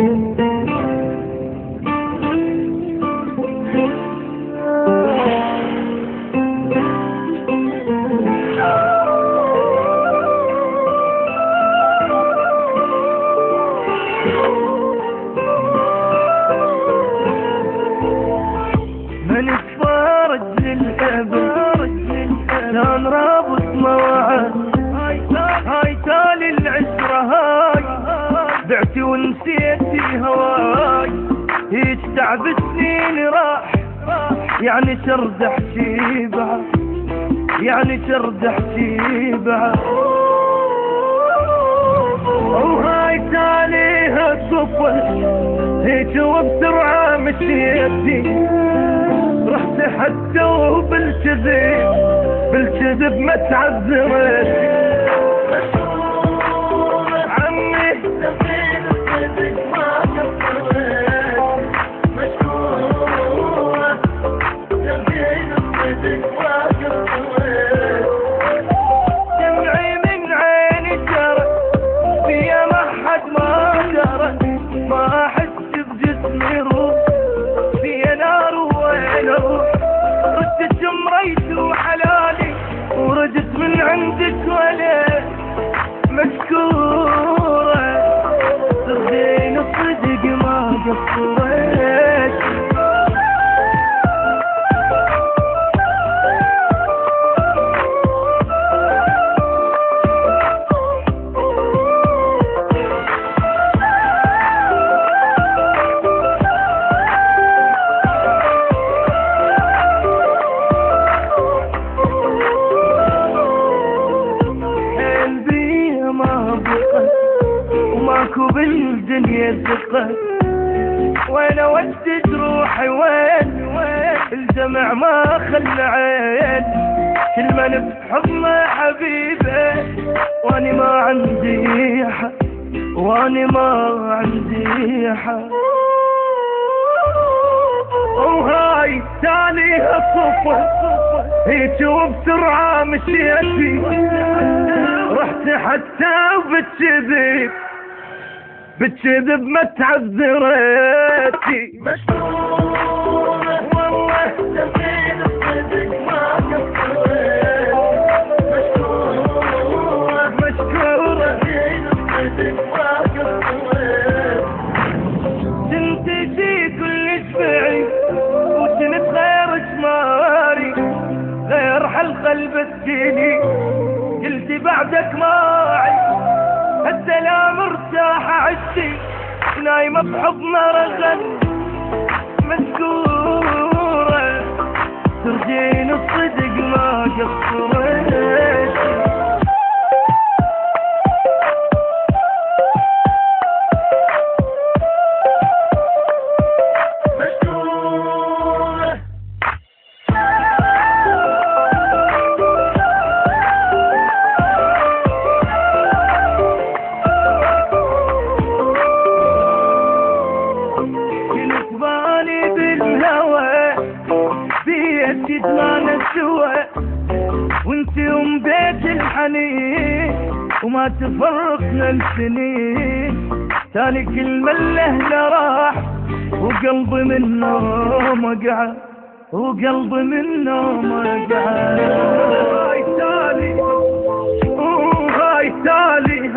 من اتفرج للأبد كان رابط مواعيد، هاي تالي العشرة هاي بعتي ونسيتي هواي، هيج تعب سنين راح يعني ترد احكي بعد، يعني ترد احكي بعد. وهاي تاليها الصفر هيج وبسرعة مشيتي، رحت حتى بالكذب ما تعذرت. عمي سفين الصدق ما قصرت، مشكورة سفين الصدق ما قصرت. دمعي من عيني جرت فيا ما حد ما جرت، ما احس بجسمي روح فيا نار وين اروح. ردت جمريت وحلالي ورجت من عندك ولا مشكورة، ترضين الصدق ما قصرت. وماكو بالدنيا ثقة، وين اودد روحي وين الجمع ما خلى عين، كل من بحضنه حبيبه واني ما عندي حق، واني ما عندي حق. وهاي تاليها الصفة هيك وبسرعة مشيتي، رحت حتى بالكذب ما تعذرتي. مشكورة والله سفين الصدق ما قصرت، مشكورة سفين الصدق ما قصرت. تنتجي كل شفعي وكنت غير جماري، غير حلقة لبستيني قلتي بعدك معي، حتى لا مرتاحة عشتي نايمة بحضن رغد. مذكورة ترجين الصدق ما قصرت. جدنا سوا وانت بيت الحنين، وما تفرقنا السنين، تاني كلمة لهنا راح وقلبي منه مقعد، وقلبي منه مقعد. هاي تالي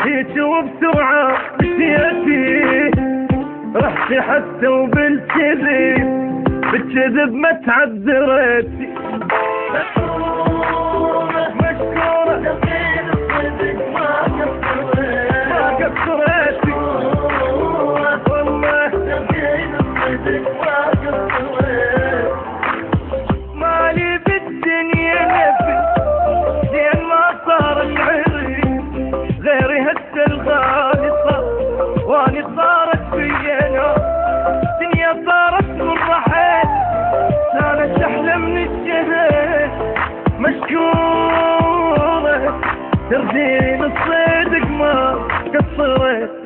هيك وبسرعة مشيتي، رحت حتى بالكذب ما تعذرتي. مشكورة سفين الصدق ما قصرتي، والله سفين الصدق ما قصرت. مالي بالدنيا نفي زين ما صار العري، غيري هسه الغالي صار واني صارت فيا نار، الدنيا صارت من رحل كانت احلى من الجهل. مشكورة ترضين الصدق ما قصرت.